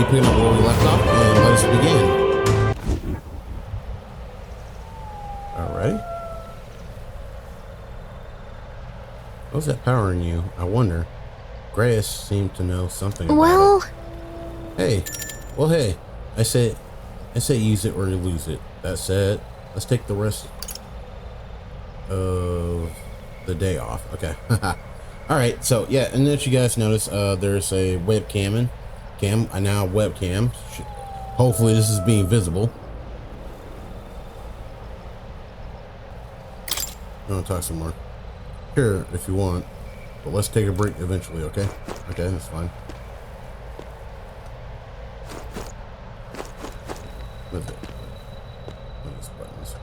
picking up where we left off, and let us begin. Alrighty. What was that powering you? I wonder. Grace seemed to know something about it. Hey. Well, hey. I say use it or you lose it. That said, let's take the rest of the day off. Okay. Alright, so yeah, and as you guys notice, there's a webcam. I now have webcam. Hopefully this is being visible. I want to talk some more. Sure, if you want. But let's take a break eventually, okay? Okay, that's fine. What is it? What are these buttons?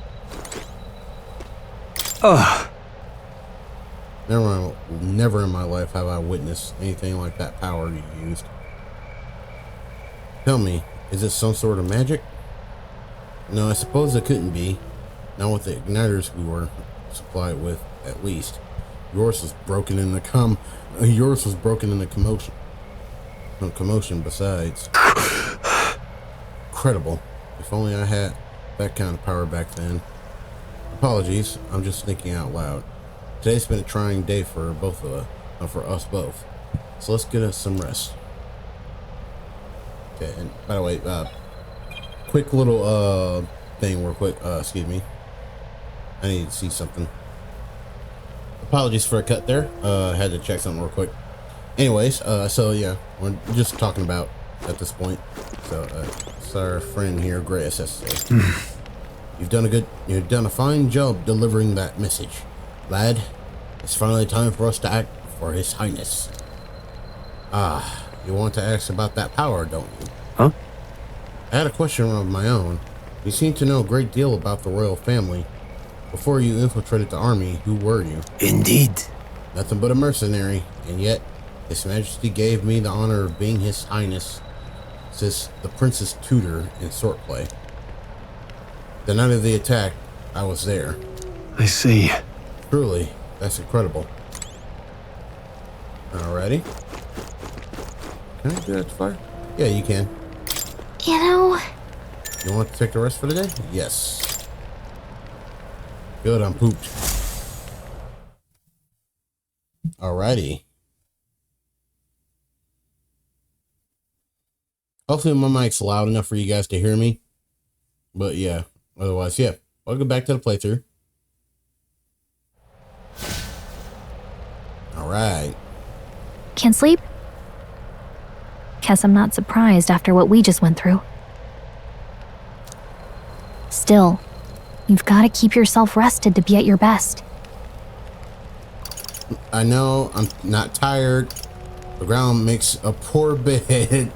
Ugh. Never in my life have I witnessed anything like that power you used. Tell me, is it some sort of magic? No, I suppose it couldn't be. Not with the igniters we were supplied with, at least. Yours was broken in the commotion. No commotion besides. Incredible. If only I had that kind of power back then. Apologies, I'm just thinking out loud. Today's been a trying day for both of us, for us both. So let's get us some rest. Okay, and by the way, quick little thing real quick. Excuse me. I need to see something. Apologies for a cut there. I had to check something real quick. Anyways, so yeah, we're just talking about at this point. So, it's our friend here, Grace, has to say. You've done a fine job delivering that message. Lad, it's finally time for us to act for His Highness. Ah, you want to ask about that power, don't you? Huh? I had a question of my own. You seem to know a great deal about the royal family. Before you infiltrated the army, who were you? Indeed. Nothing but a mercenary, and yet His Majesty gave me the honor of being His Highness, says the Prince's tutor in swordplay. The night of the attack, I was there. I see. Truly, that's incredible. Alrighty. Can I do that fire? Yeah, you can. You know... You want to take the rest for the day? Yes. Good, I'm pooped. Alrighty. Hopefully my mic's loud enough for you guys to hear me. But yeah, otherwise, yeah. Welcome back to the playthrough. Alright. Can't sleep? Guess I'm not surprised after what we just went through. Still, you've got to keep yourself rested to be at your best. I know, I'm not tired. The ground makes a poor bed.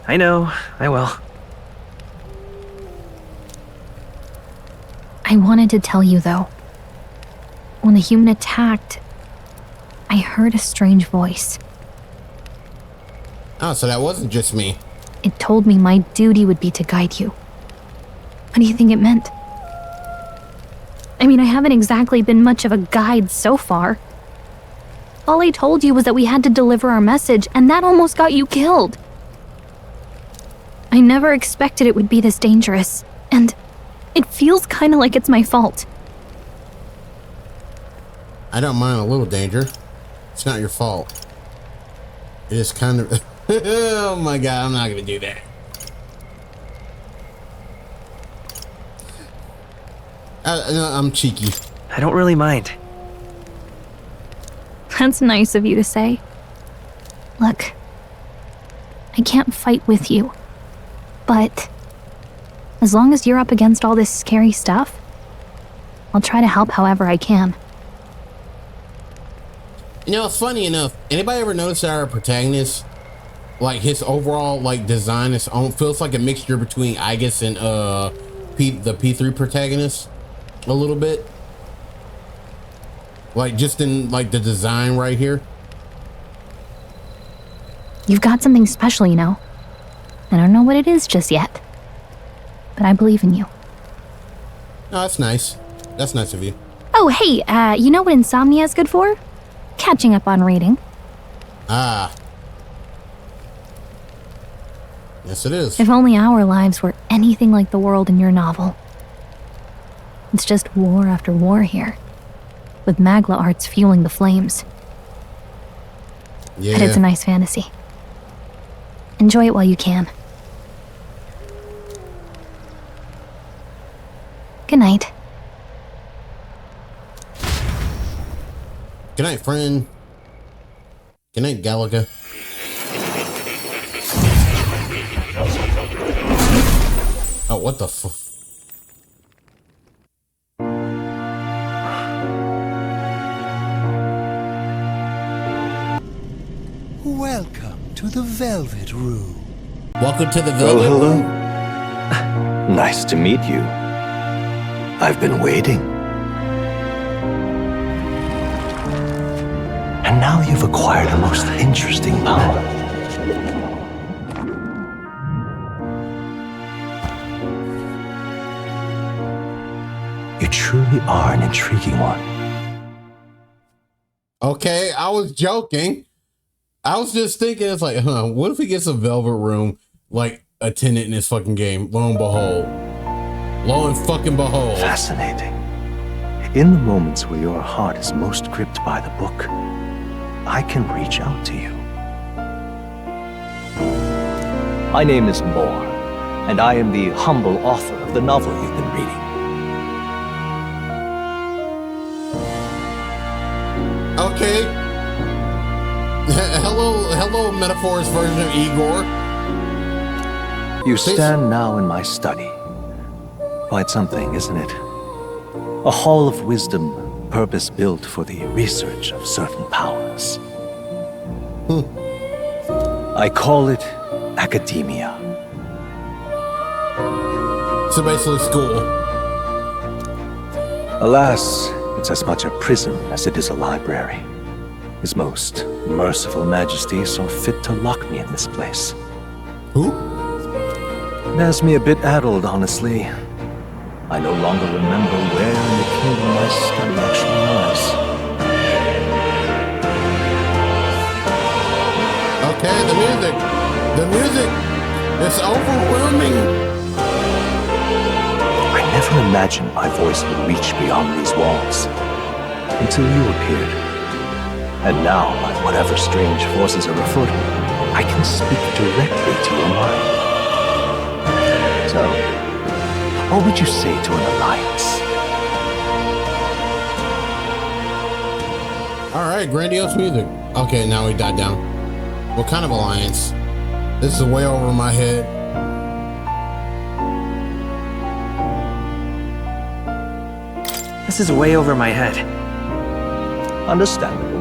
I know. I will. I wanted to tell you, though. When the human attacked, I heard a strange voice. Oh, so that wasn't just me. It told me my duty would be to guide you. What do you think it meant? I mean, I haven't exactly been much of a guide so far. All I told you was that we had to deliver our message, and that almost got you killed. I never expected it would be this dangerous, and it feels kind of like it's my fault. I don't mind a little danger. It's not your fault. It is kind of... Oh my god, I'm not going to do that. No, I'm cheeky. I don't really mind. That's nice of you to say. Look, I can't fight with you, but as long as you're up against all this scary stuff, I'll try to help however I can. You know, funny enough, anybody ever notice that our protagonist, like his overall like design is feels like a mixture between Aegis and the P3 protagonist a little bit? Like just in like the design right here. You've got something special, you know. I don't know what it is just yet, but I believe in you. No, that's nice. That's nice of you. Oh, hey, you know what insomnia is good for? Catching up on reading. Ah. Yes, it is. If only our lives were anything like the world in your novel. It's just war after war here, with Magla arts fueling the flames. Yeah. But it's a nice fantasy. Enjoy it while you can. Good night. Good night, friend. Good night, Galaga. Oh, what the f... Welcome to the Velvet Room. Welcome to the Well, Velvet hello. Room. Nice to meet you. I've been waiting. And now you've acquired a most interesting power. You truly are an intriguing one. Okay, I was joking. I was just thinking, it's like, what if he gets a Velvet Room, like, attendant in this fucking game? Lo and behold. Lo and fucking behold. Fascinating. In the moments where your heart is most gripped by the book, I can reach out to you. My name is Moore, and I am the humble author of the novel you've been reading. Okay. hello, Metaphor's version of Igor. You stand now in my study. Quite something, isn't it? A hall of wisdom, purpose-built for the research of certain powers. I call it academia. So basically school. Alas, it's as much a prison as it is a library. His most merciful majesty saw fit to lock me in this place. Who? It has me a bit addled, honestly. I no longer remember where in the kingdom my study actually lies. Okay, the music. The music. It's overwhelming. I never imagined my voice would reach beyond these walls. Until you appeared. And now, by whatever strange forces are afoot, I can speak directly to your mind. So, what would you say to an alliance? Alright, grandiose music. Okay, now we died down. What kind of alliance? This is way over my head. This is way over my head. Understandable.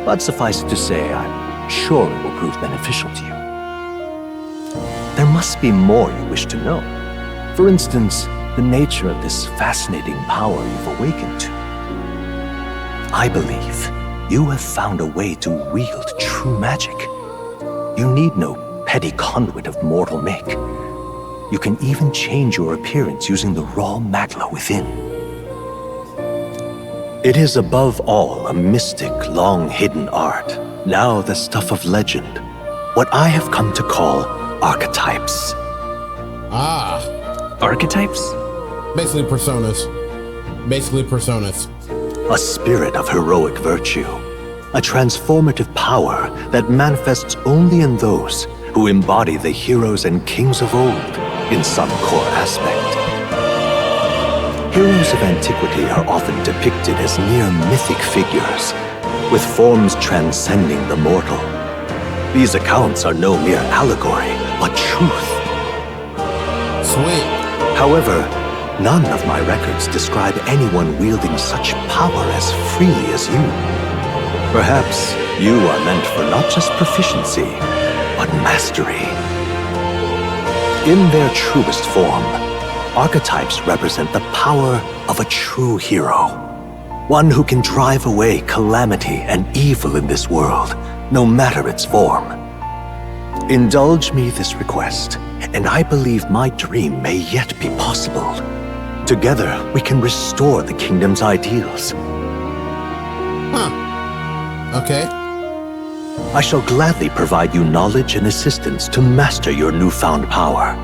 But suffice it to say, I'm sure it will prove beneficial to you. There must be more you wish to know. For instance, the nature of this fascinating power you've awakened to. I believe you have found a way to wield true magic. You need no petty conduit of mortal make. You can even change your appearance using the raw magla within. It is above all a mystic, long-hidden art, now the stuff of legend, what I have come to call archetypes. Ah. Archetypes? Basically personas. A spirit of heroic virtue, a transformative power that manifests only in those who embody the heroes and kings of old in some core aspect. Heroes of antiquity are often depicted as near mythic figures, with forms transcending the mortal. These accounts are no mere allegory, but truth. Sweet. However, none of my records describe anyone wielding such power as freely as you. Perhaps you are meant for not just proficiency, but mastery. In their truest form, archetypes represent the power of a true hero. One who can drive away calamity and evil in this world, no matter its form. Indulge me this request, and I believe my dream may yet be possible. Together, we can restore the kingdom's ideals. Huh. Okay. I shall gladly provide you knowledge and assistance to master your newfound power.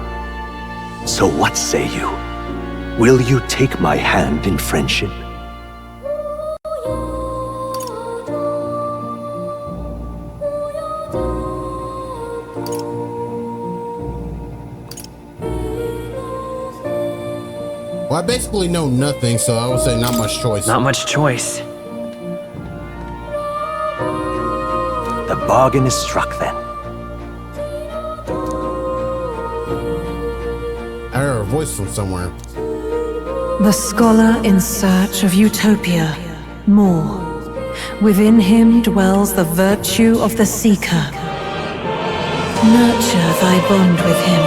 So what say you? Will you take my hand in friendship? Well, I basically know nothing, so I would say not much choice. Not much choice. The bargain is struck then. I heard a voice from somewhere. The scholar in search of utopia. More. Within him dwells the virtue of the seeker. Nurture thy bond with him,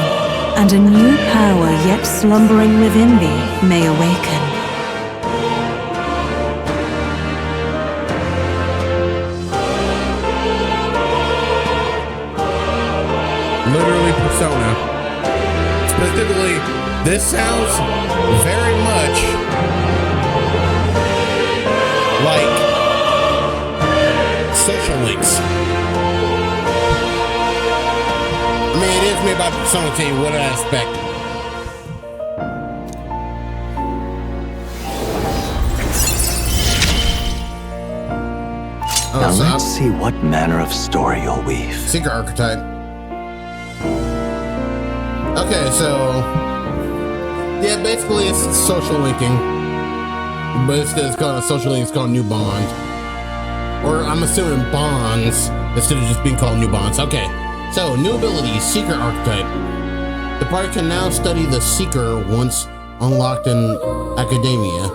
and a new power yet slumbering within thee may awaken. Literally Persona. Specifically, this sounds very much like Social Links. I mean, it is made by Persona team. What did I expect? Now let's see what manner of story you'll weave. Seeker archetype. Okay, so yeah, basically it's social linking, but instead it's called a social link. It's called new bond, or I'm assuming bonds instead of just being called new bonds. Okay, so new ability, seeker archetype. The party can now study the seeker once unlocked in academia.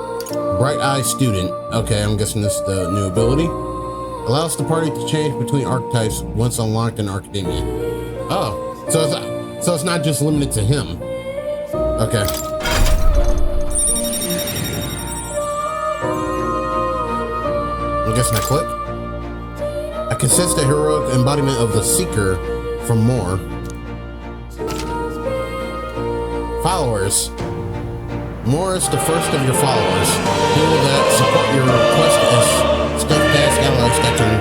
Bright eye student. Okay, I'm guessing this is the new ability. Allows the party to change between archetypes once unlocked in academia. Oh, so it's not just limited to him. Okay. I'm guessing I click. A consistent heroic embodiment of the Seeker from more. Followers. More is the first of your followers. People that support your request as steadfast allies that can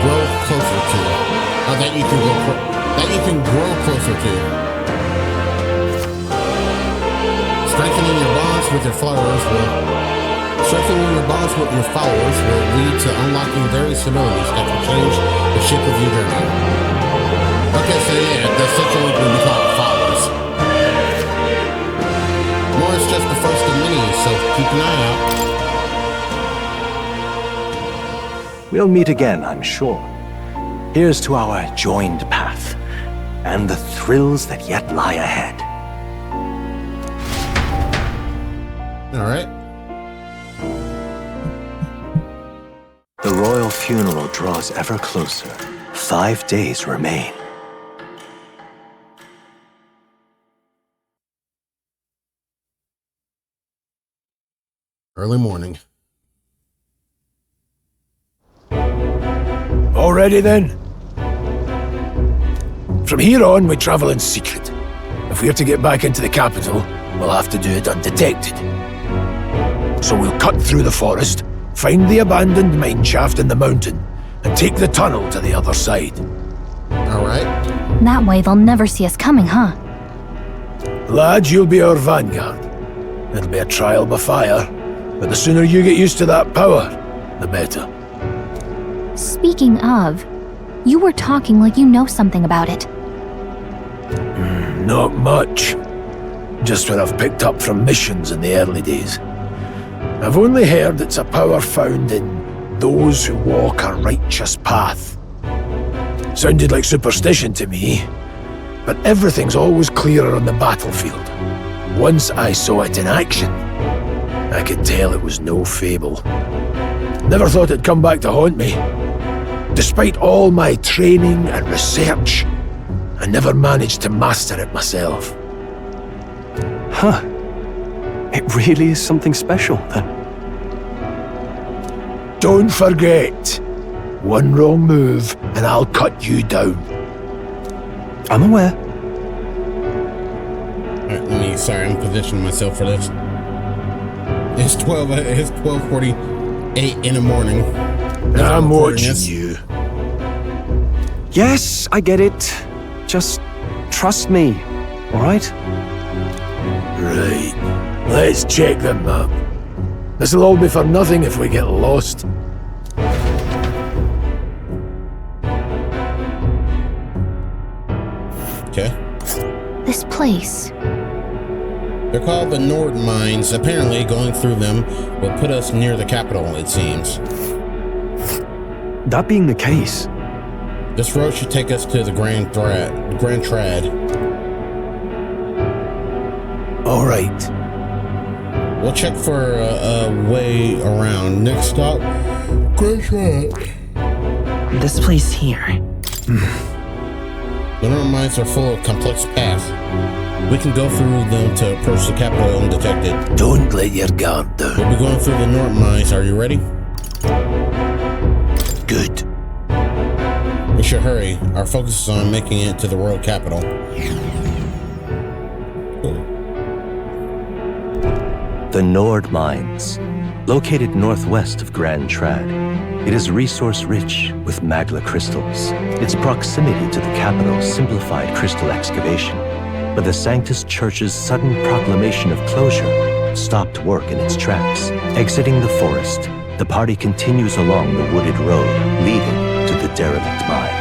grow closer to. That you can grow closer to. Strengthening your bonds with your followers will lead to unlocking various abilities that can change the shape of your journey. Okay, so yeah, the central link will be called followers. More is just the first of many, so keep an eye out. We'll meet again, I'm sure. Here's to our joined path, and the thrills that yet lie ahead. All right. The royal funeral draws ever closer. 5 days remain. Early morning. Already then? From here on, we travel in secret. If we're to get back into the capital, we'll have to do it undetected. So we'll cut through the forest, find the abandoned mine shaft in the mountain, and take the tunnel to the other side. All right. That way they'll never see us coming, huh? Lad, you'll be our vanguard. It'll be a trial by fire, but the sooner you get used to that power, the better. Speaking of, you were talking like you know something about it. Not much. Just what I've picked up from missions in the early days. I've only heard it's a power found in those who walk a righteous path. Sounded like superstition to me, but everything's always clearer on the battlefield. Once I saw it in action, I could tell it was no fable. Never thought it'd come back to haunt me. Despite all my training and research, I never managed to master it myself. Huh. It really is something special, then. Don't forget, one wrong move and I'll cut you down. I'm aware. All right, sorry, I'm positioning myself for this. It's 12:48 in the morning. I'm recording watching this. you. Yes, I get it. Just trust me, alright? Right. Let's check the map. This'll all be for nothing if we get lost. Okay. This place. They're called the Nord Mines. Apparently, going through them will put us near the capital, it seems. That being the case, This road should take us to the Grand Trad. All right. We'll check for a way around. Next stop, Grand Trad. This place here. The Nord Mines are full of complex paths. We can go through them to approach the capital undetected. Don't let your guard down. We'll be going through the Nord Mines. Are you ready? Good. We should hurry. Our focus is on making it to the world capital. the Nord Mines, located northwest of Grand Trad. It is resource-rich with magla crystals. Its proximity to the capital simplified crystal excavation, but the Sanctus Church's sudden proclamation of closure stopped work in its tracks. Exiting the forest, the party continues along the wooded road leading to the derelict mine.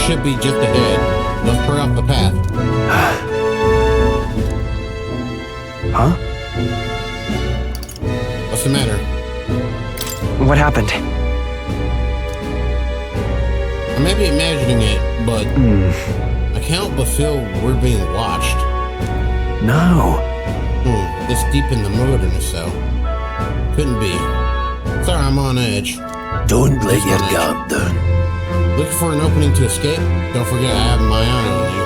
Should be just ahead. Let's clear off the path. Huh? What's the matter? What happened? I may be imagining it, but I can't help but feel we're being watched. No. This deep in the wilderness, though. Couldn't be. Sorry, I'm on edge. Don't let your guard down. Looking for an opening to escape? Don't forget I have my eye on you.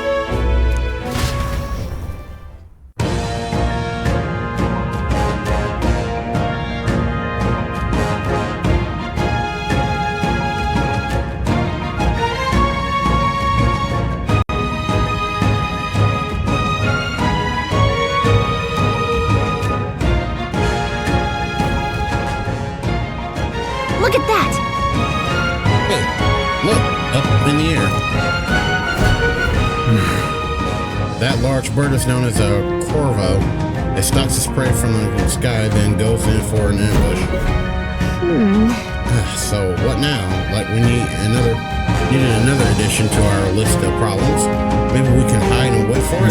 Look at that! Hey, look, up in the air. That large bird is known as a corvo. It stalks its prey from the sky, then goes in for an ambush. So what now? Like we needed another addition to our list of problems. Maybe we can hide and wait for it?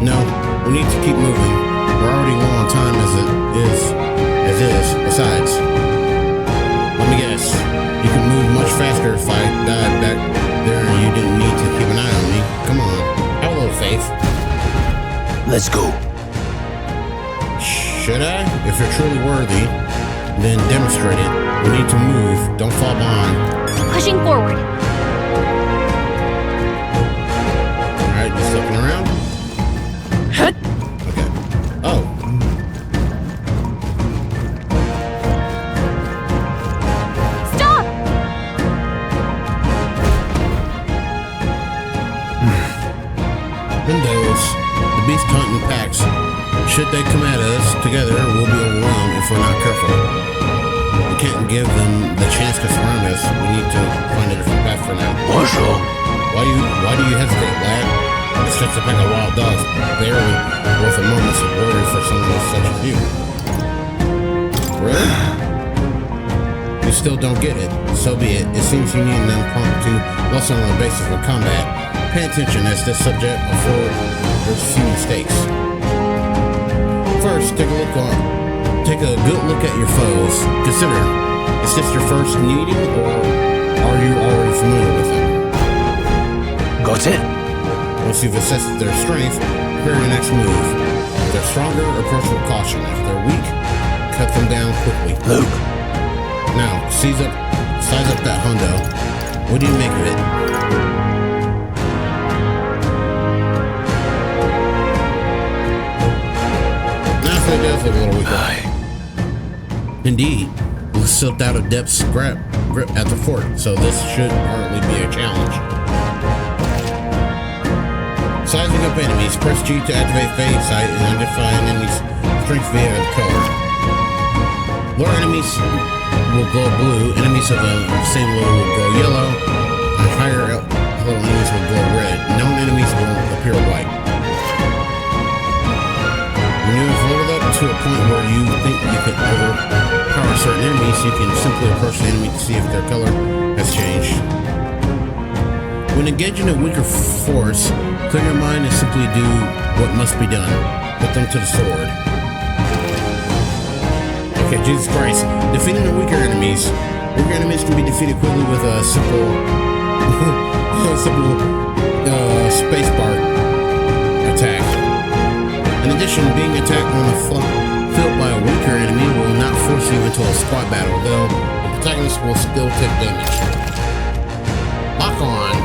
No, we need to keep moving. We're already low on time as is. Besides, let me guess. You can move much faster if I died back there and you didn't need to keep an eye on me. Come on, have a little faith. Let's go. Should I? If you're truly worthy, then demonstrate it. We need to move. Don't fall behind. Pushing forward. Alright, just looking around. Okay. Oh. Stop! Windows. The beast hunting packs. Should they come at us together, we'll be overwhelmed if we're not careful. We can't give them the chance to surround us. We need to find a different path for now. What's wrong? Why do you hesitate, lad? It's just a pack of wild dogs, barely worth a moment's worry for someone such as you. Really? You still don't get it. So be it. It seems you need an impromptu lesson on the basis of combat. Pay attention as this subject affords few mistakes. First, take a good look at your foes. Consider, is this your first meeting, or are you already familiar with them? Got it? Once you've assessed their strength, prepare your next move. If they're stronger, approach with caution. If they're weak, cut them down quickly. Luke. Now, size up that hundo. What do you make of it? weaker. Indeed, we slipped out of Depth's grip at the fort, so this should hardly be a challenge. Sizing up enemies. Press G to activate Fade Sight and identify an enemy's strength via the color. Lower enemies will glow blue, enemies of the same level will glow yellow, and higher level enemies will glow red. Known enemies will appear white. When you have leveled up to a point where you think you can overpower certain enemies, you can simply approach the enemy to see if their color has changed. When engaging a weaker force, clear your mind and simply do what must be done. Put them to the sword. Okay, Jesus Christ. Defeating the weaker enemies. Weaker enemies can be defeated quickly with a simple spacebar attack. In addition, being attacked on the field by a weaker enemy will not force you into a squad battle, though the protagonist will still take damage. Lock on.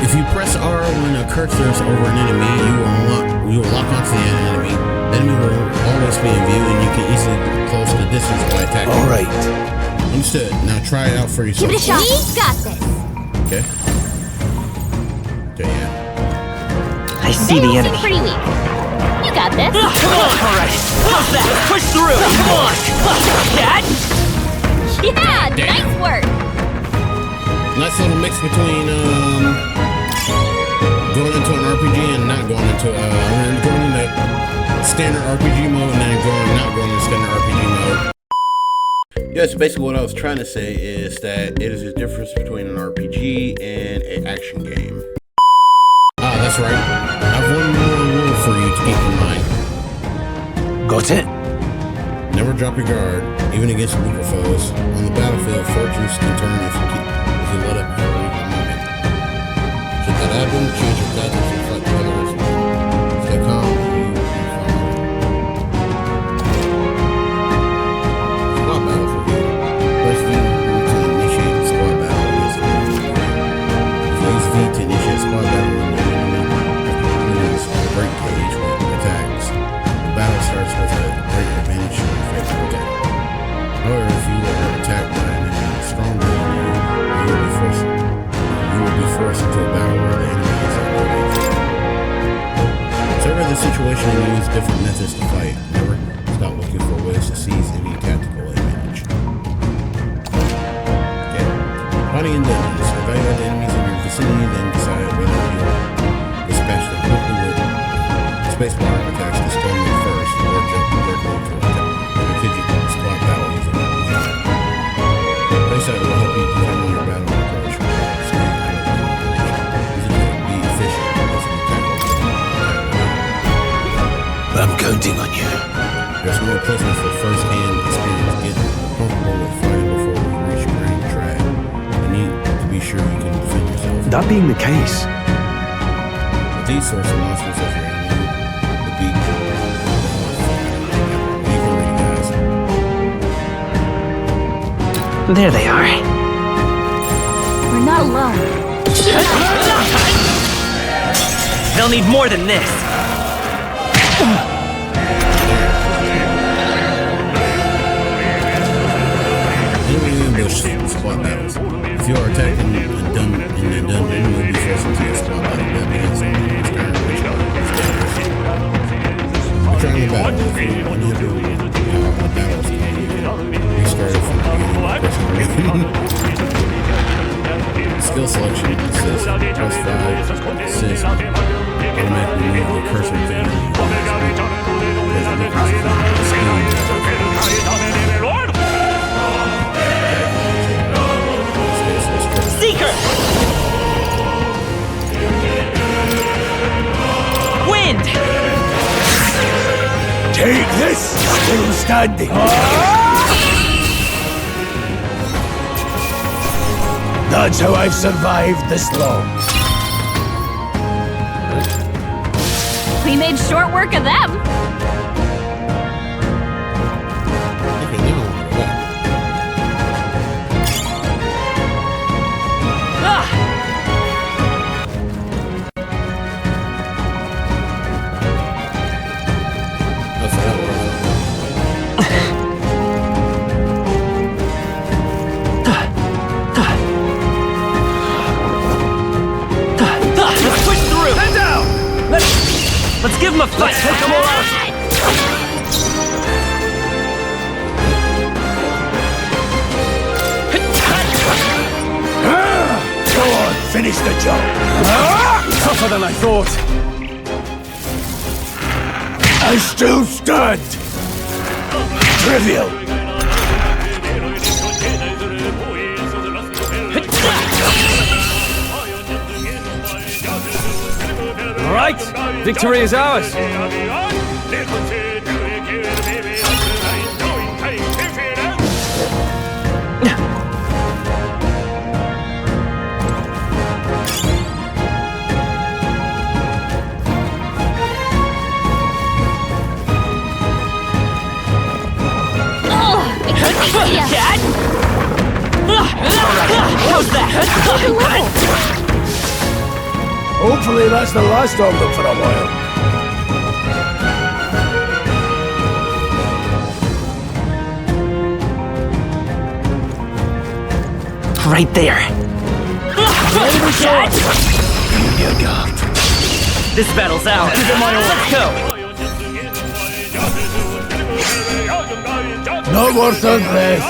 If you press R when a cursor is over an enemy, you will lock onto the enemy. The enemy will always be in view, and you can easily close the distance by attacking. All right. Understood. Now try it out for yourself. Give it a shot. We got this. Okay. Okay, yeah. I see the enemy. Pretty weak. You got this. Come on! Alright! How's that? Push through! Come on! That? Yeah, nice work. Nice little mix between going into an RPG and not going into going into standard RPG mode and then not going into standard RPG mode. Yeah, so basically what I was trying to say is that it is a difference between an RPG and an action game. Ah, that's right. I have one more rule for you to keep in mind. Got it? Never drop your guard, even against weaker foes. On the battlefield, fortunes can turn if you let up for a moment. Should that happen, change your tactics and fight the others. Stay calm and you will be fine. Squad battle for you. Press V to initiate squad battle against the enemy. Use V to initiate squad battle when the enemy is break gauge with attacks. The battle starts with a great advantage to effect attack. However, if you are attacked by an enemy stronger than you, you will be forced into a battle where the enemy is outnumbered. Whatever the situation, you use different methods to fight. Never stop looking for ways to seize any tactical advantage. Okay. Fighting in dungeons. Evaluate the enemies in your vicinity, then decide whether you dispatch them quickly with spacebar attacks to stun them first, or jump directly into attack. Could you squad battle using Face will help you determine your battle approach. Stay out of the be efficient as you tackle. I'm counting on you. There's no replacement for first-hand experience. Get comfortable with fighting before you reach your range track. You need to be sure you can defend yourself. That being the case, With these sorts of monsters as your enemy, the beat. You can read, guys. There they are. We're not alone. They'll need more than this. Enemy ambush squad battles. If you are attacking in a dungeon, you will be forced into a squad battle that begins on the start of which is dangerous. Returning the battle. If you unable a battle is restarted from the beginning. Skill selection says plus 5 says automatically move the cursor to the enemy. Seeker! Wind! Take this! Still standing! That's how I've survived this long. We made short work of them. Okay, now what? Ah! That's what that was. Let's give him a fight! Take them all out! Go on, finish the job. Tougher than I thought. I still stand. Trivial. All right, victory is ours. Dad? How's that? Hopefully that's the last of them for a while. Right there. Dad? Your guard. This battle's ours. Give it my all. Let's go. Not worth a breath.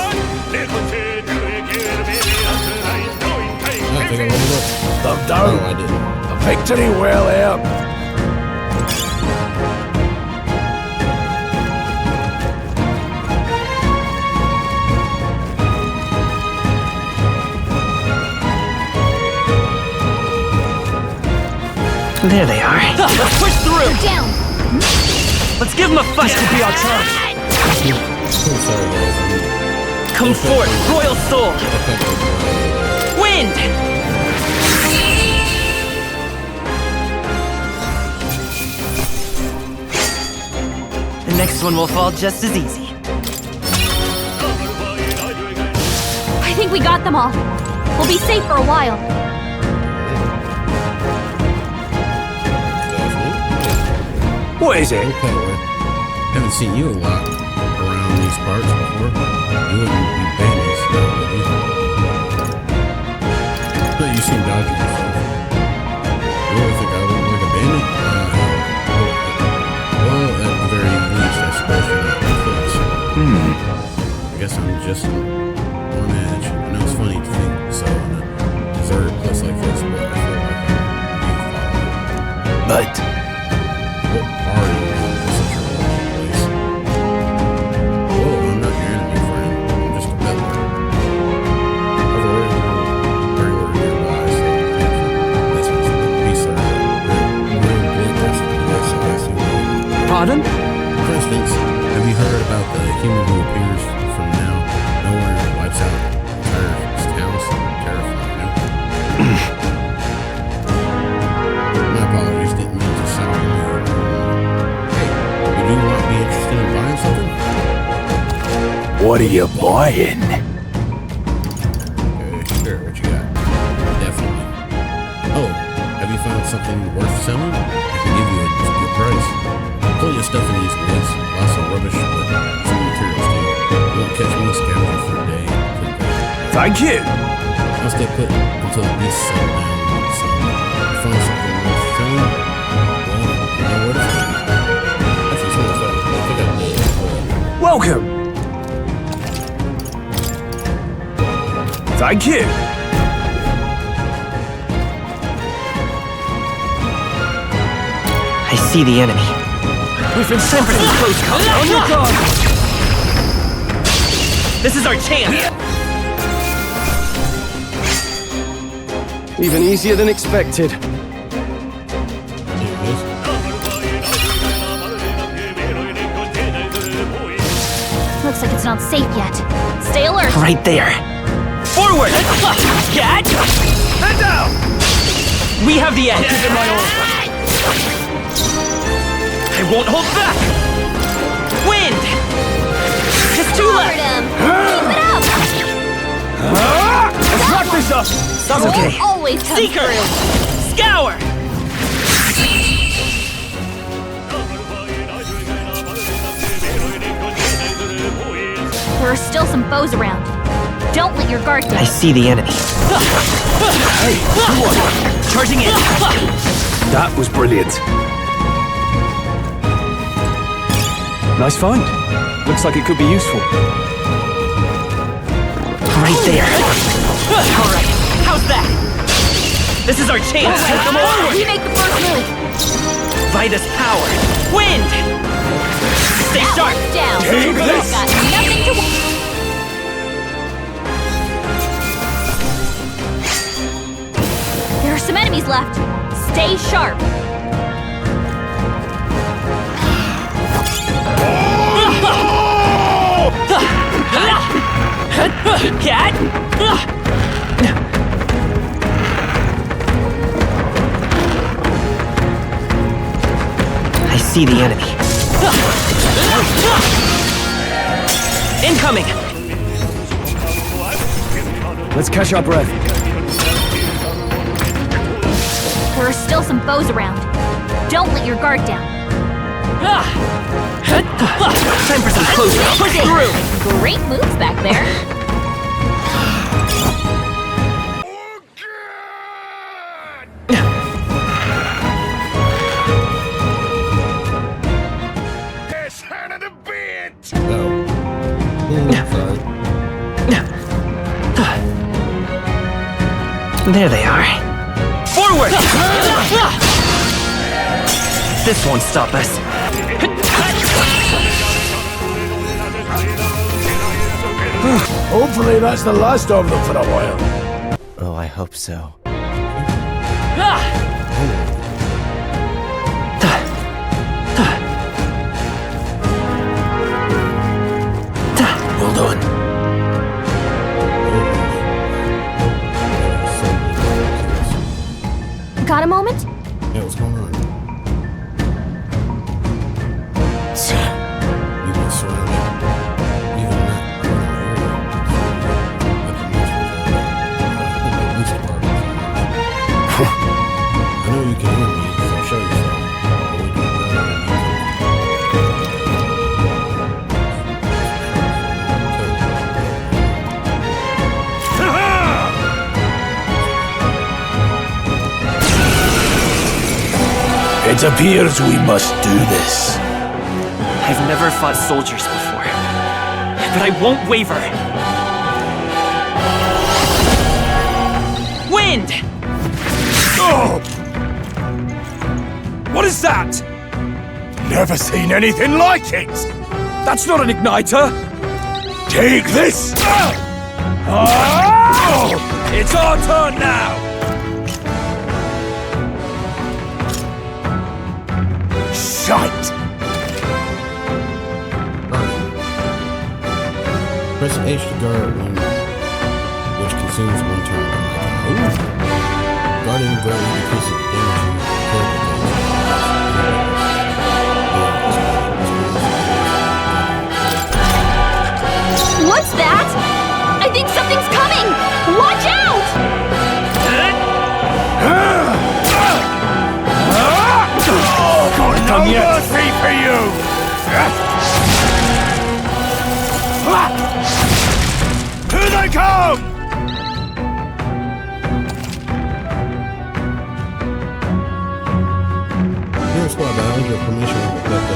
I think I rolled up. They're Oh, down. I didn't. A victory well earned. There they are. Let's push through. Down. Let's give him a fight. This could be our chance. So sorry, guys. Come forth, royal soul. Wind. The next one will fall just as easy. I think we got them all. We'll be safe for a while. What is it? Okay, haven't seen you a lot around these parts before. You wouldn't be bandits now, would you? But you seem dodgy yourself. You really think I look like a bandit? Well, at the very least, I suppose you're not close. I guess I'm just on edge. I know it's funny to think so in a deserted place like this, but I feel like I'm being followed. But What are you doing in such a lonely place? Whoa, I'm not your enemy, friend. I'm just a peddler. I've already regular nearby, so this is the piece of real blue person. Yes, I see what you mean. Pardon? For instance, have you heard about the human who appears from now nowhere and wipes out entire towns? Terrifying, no? My apologies, didn't mean to sound rude. Hey, you do not be interested in buying something? what are you buying? Okay, sure, what you got? Definitely. Oh, have you found something worth selling? I can give you a good price. Plenty of stuff in these woods, lots of rubbish, but some materials too. You won't catch me scavenging for a day. Thank you. I'll stay put until the beasts settle down. So, if you find something worth selling, well, you know where to find me. Actually, someone said, I think I did. Welcome. Thank you. I see the enemy. We've been sent for some close combat. On your guard! This is our chance! Even easier than expected. There it is. Looks like it's not safe yet. Stay alert. Right there. Forward! Catch! Head down. We have the edge. Give it my all. I won't hold back! Wind! Just two left! Keep it up. Let's wrap this up! Sounds okay. Always comes Seeker! through. Scour! There are still some foes around. Don't let your guard I down. see the enemy. Hey, charging in! That was brilliant. Nice find. Looks like it could be useful. Right there. Alright, how's that? This is our chance! Take them forward! We make the first move. Vitus power! Wind! Stay sharp! Down. Take this! Got nothing to There are some enemies left. Stay sharp. Cat! I see the enemy. Incoming! Let's catch our breath. There are still some foes around. Don't let your guard down. Time for some close push through! Great moves back there. There they are. Forward! This won't stop us. Hopefully that's the last of them for a while. Oh, I hope so. Well done. Got a moment? Yeah, what's going on? You've been surrounded. Even that I know you can hear me, so I'll show you some. It appears we must do this. I've never fought soldiers before, but I won't waver. Wind! Oh! What is that? Never seen anything like it! That's not an igniter! Take this! Oh! It's our turn now! Shite! Press H to guard one, which consumes one turn. Ooh. Guarding greatly decreases the damage you What's that? I think something's coming! Watch out! No mercy for you! Here they come! Hero squad battles your permission will let the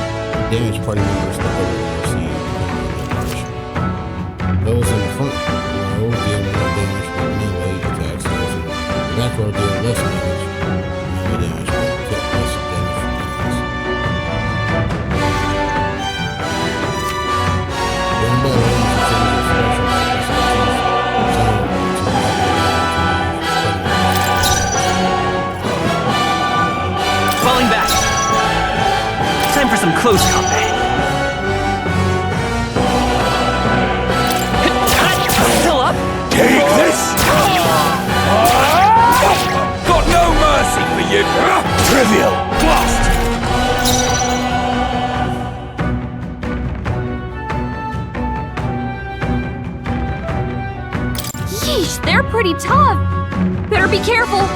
damaged party members step over and receive damage. Those in the front row deal more damage with melee attacks. Those in the back row deal less damage with melee damage, but take less damage from enemies. During battle, enemies can change their special weapons to Falling back. Time for some close combat. Still up? Take this! Got no mercy for you! Trivial! Blast! Yeesh, they're pretty tough. Better be careful.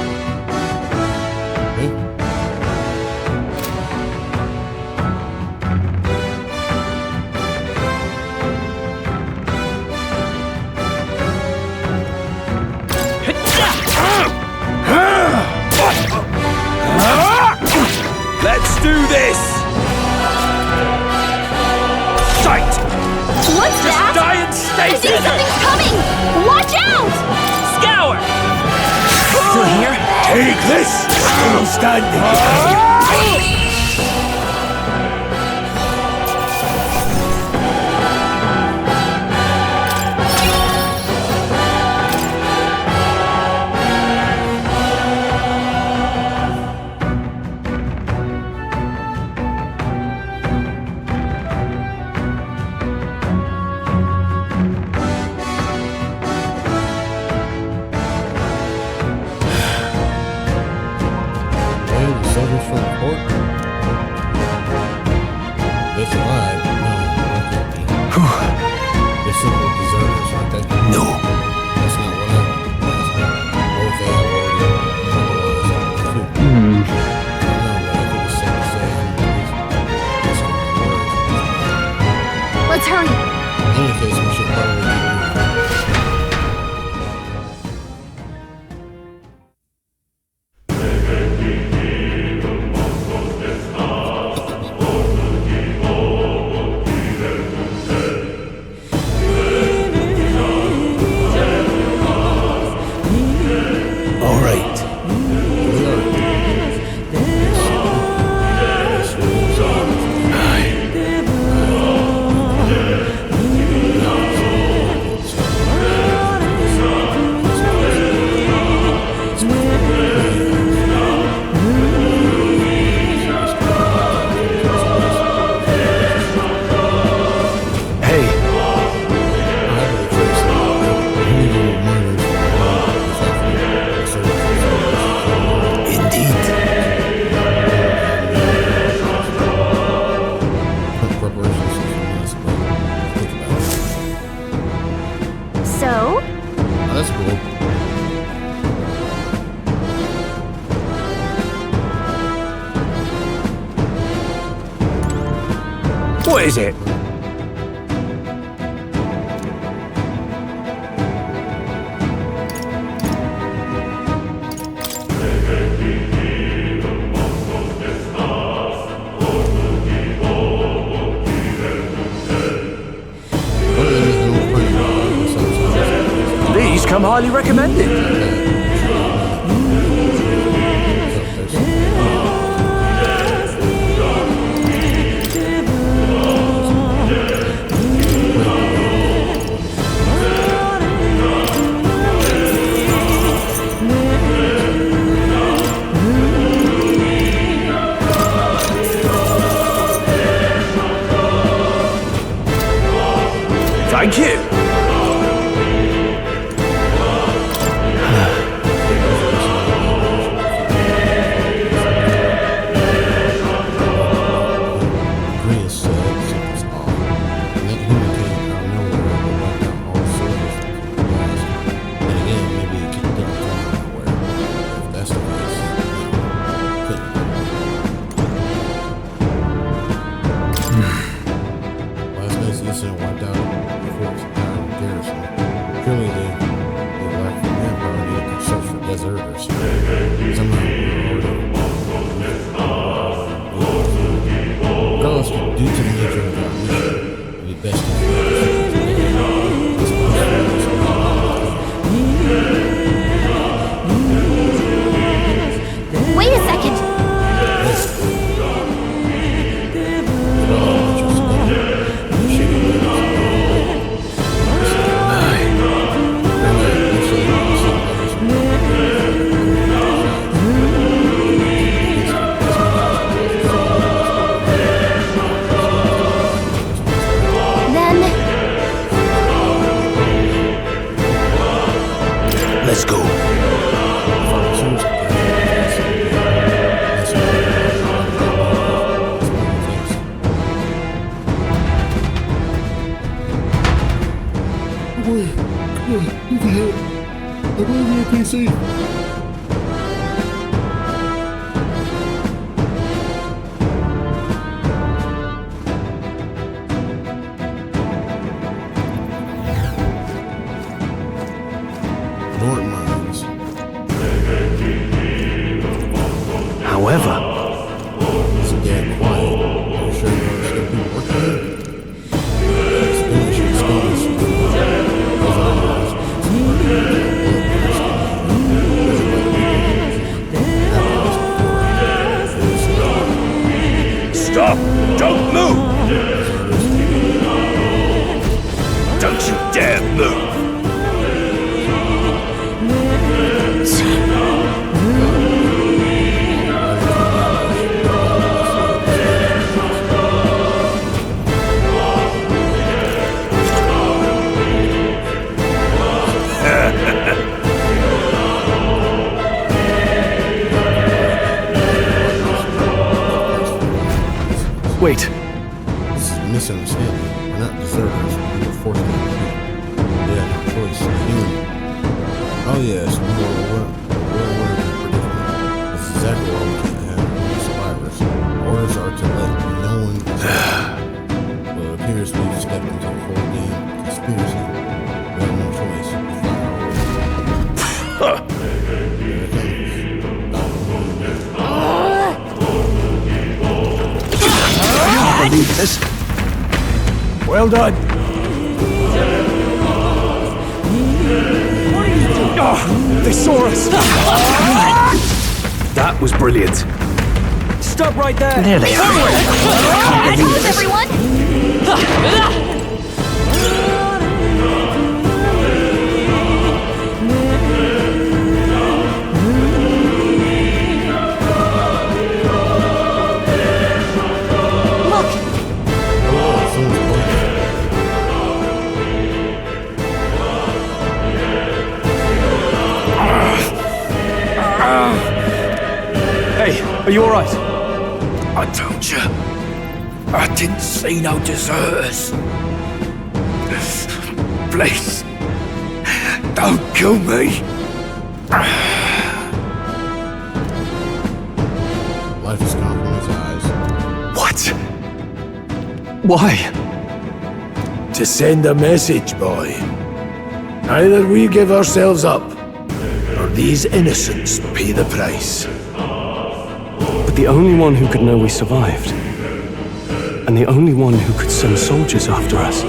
Let's do this! I think something's coming! Watch out! Scour! Still here? Take this! Still standing! Let's hurry. In any case, we should probably All right. So? Oh, that's cool. What is it? These come highly recommended. Thank you. Wait a second! Let's go. PC. However, it's dead quiet. Are you sure there's still people working on it? It's Wait. This is a misunderstanding. We're not deserters. We were forced to retreat. We had no choice. Oh yes, we're in a predicament. That's exactly why we can't have survivors. Orders are to let no one escape. But it appears we've stepped into a full game conspiracy. We have no choice. Believe this. Well done. Oh, they saw us. That was brilliant. Stop right there! There they are. How's everyone? Hey, are you alright? I told you. I didn't see no deserters. Please. Don't kill me. Life is compromised. What? Why? To send a message, boy. Either we give ourselves up, or these innocents pay the price. But the only one who could know we survived, and the only one who could send soldiers after us.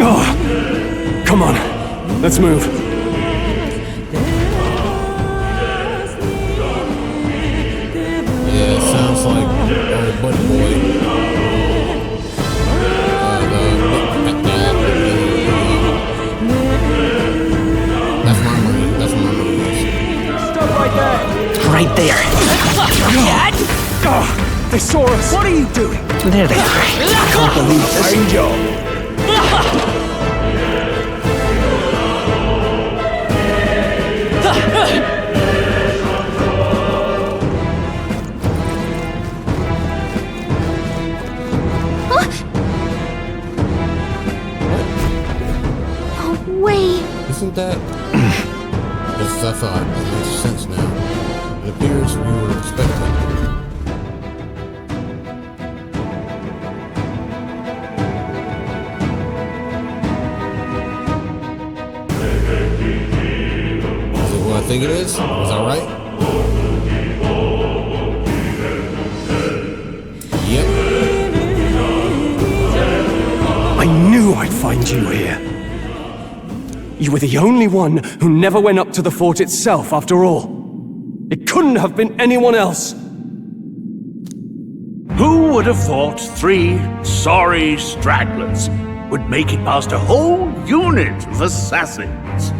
Oh, come on, let's move. Yeah, it sounds like buddy boy. That's my money. That's my money. Stop right there! Right there. Oh, they saw us. What are you doing? There they are. I can't believe this. Fine job. No way. Isn't that? Just as I thought. It makes sense now. It appears we were expected. Is it what I think it is? Is that right? Yep. I knew I'd find you here. You were the only one who never went up to the fort itself, after all. It couldn't have been anyone else. Who would have thought 3 sorry stragglers would make it past a whole unit of assassins?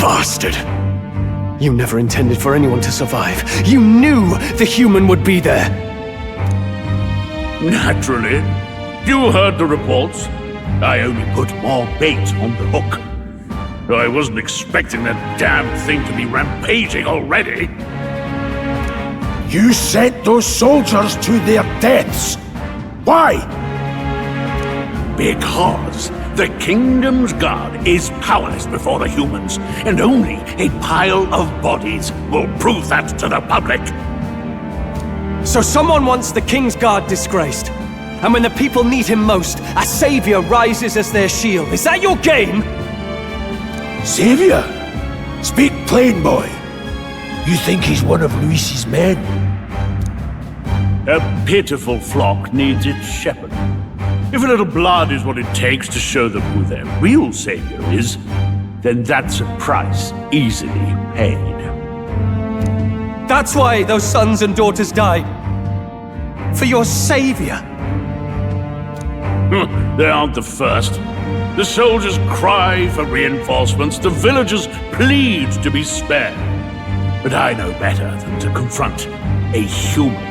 Bastard! You never intended for anyone to survive. You knew the human would be there. Naturally. You heard the reports. I only put more bait on the hook. I wasn't expecting that damn thing to be rampaging already. You sent those soldiers to their deaths. Why? Because the kingdom's guard is powerless before the humans, and only a pile of bodies will prove that to the public. So someone wants the King's Guard disgraced. And when the people need him most, a savior rises as their shield. Is that your game? Savior? Speak plain, boy. You think he's one of Luis's men? A pitiful flock needs its shepherd. If a little blood is what it takes to show them who their real savior is, then that's a price easily paid. That's why those sons and daughters died. For your savior. They aren't the first. The soldiers cry for reinforcements, the villagers plead to be spared. But I know better than to confront a human.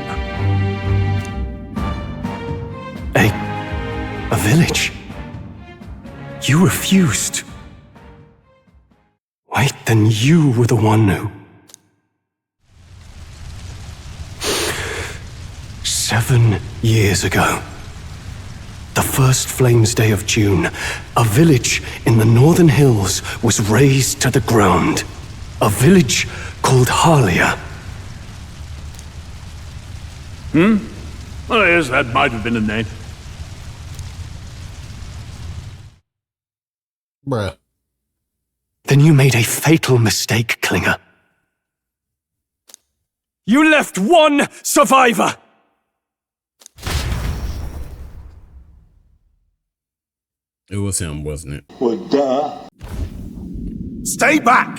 A village? You refused. Wait, then you were the one who... 7 years ago, the first Flames Day of June, a village in the northern hills was razed to the ground. A village called Harlia. Well, yes, that might have been a name. Bruh. Then you made a fatal mistake, Klinger. You left one survivor! It was him, wasn't it? Well, duh. Stay back!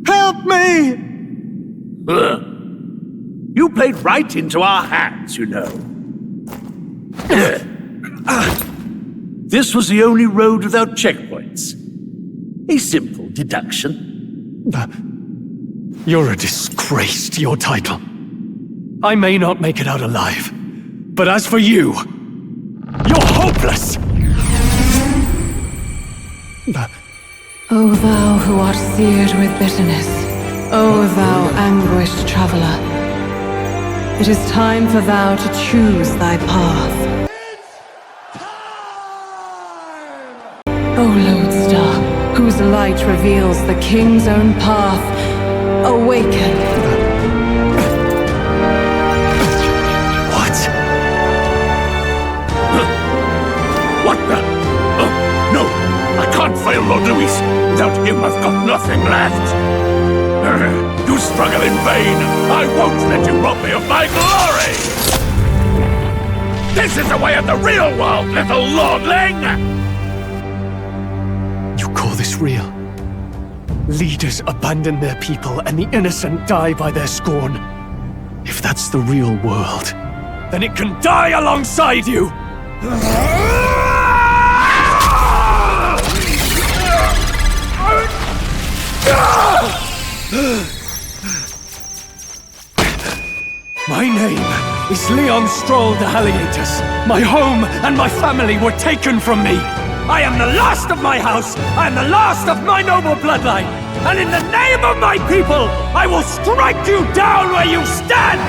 Help me! You played right into our hands, you know. This was the only road without checkpoints. A simple deduction. You're a disgrace to your title. I may not make it out alive, but as for you, you're hopeless! O thou who art seared with bitterness, O thou anguished traveler, it is time for thou to choose thy path. O lodestar, whose light reveals the king's own path, awaken. What? What the? Oh, no! I can't fail Lord Louis. Without him, I've got nothing left. You struggle in vain. I won't let you rob me of my glory! This is the way of the real world, little lordling! You call this real? Leaders abandon their people and the innocent die by their scorn. If that's the real world, then it can die alongside you! My name is Leon Stroll de Haliatus. My home and my family were taken from me. I am the last of my house. I am the last of my noble bloodline. And in the name of my people, I will strike you down where you stand!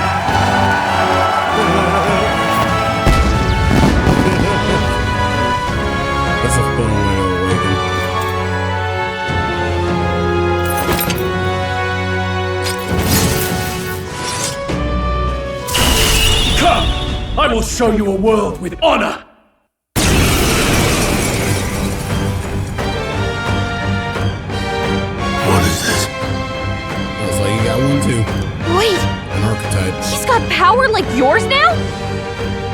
That's a fun way to awaken. Come! I will show you a world with honor! What is this? Looks like you got one too. Wait, An archetype. he's got power like yours now?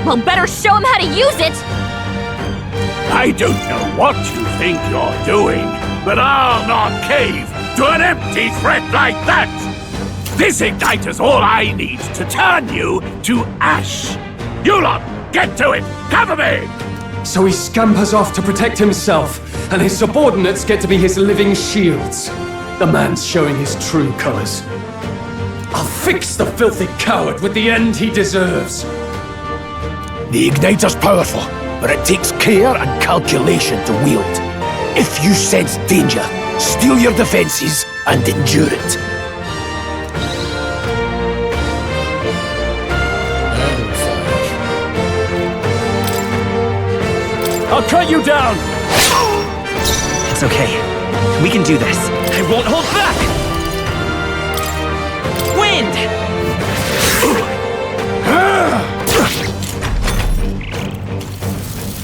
Well, better show him how to use it! I don't know what you think you're doing, but I'll not cave to an empty threat like that! This igniter's all I need to turn you to ash! You lot, get to it! Cover me! So he scampers off to protect himself, and his subordinates get to be his living shields. The man's showing his true colors. I'll fix the filthy coward with the end he deserves. The igniter's powerful, but it takes care and calculation to wield. If you sense danger, steel your defenses and endure it. I'll cut you down! It's okay. We can do this. I won't hold back! Wind!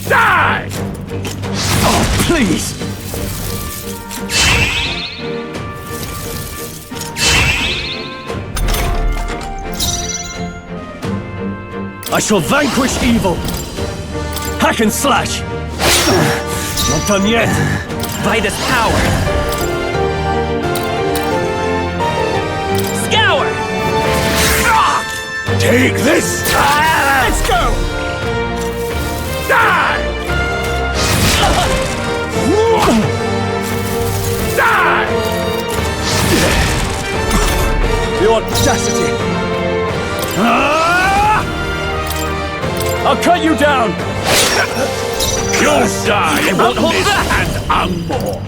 Die! Oh, please! I shall vanquish evil! Hack and slash! Not done yet! By this power! Scour! Take this! Let's go! Die! Die! The audacity! I'll cut you down! You'll die! I won't hold this back. and more!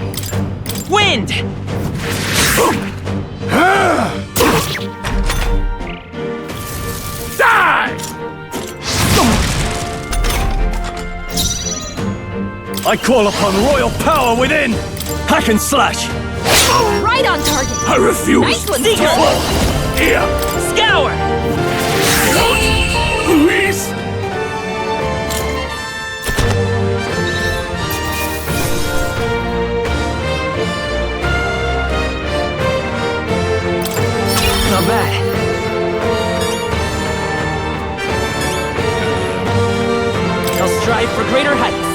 Wind! Die! I call upon royal power within! Hack and slash! Right on target. I refuse. Nice one, Seeker! Here! Scour! Luis! Not bad. I'll strive for greater heights.